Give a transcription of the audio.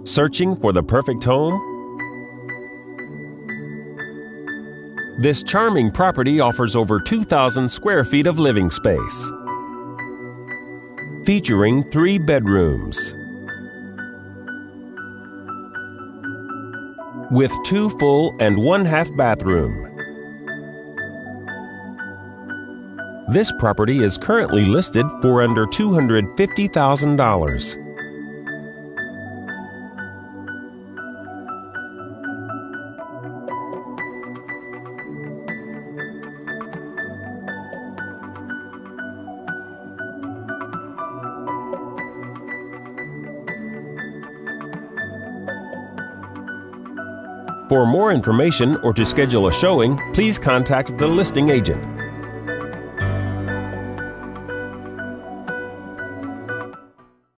Searching for the perfect home? This charming property offers over 2,000 square feet of living space, featuring 3 bedrooms with 2 full and 1/2 bathroom. This property is currently listed for under $250,000. For more information or to schedule a showing, please contact the listing agent.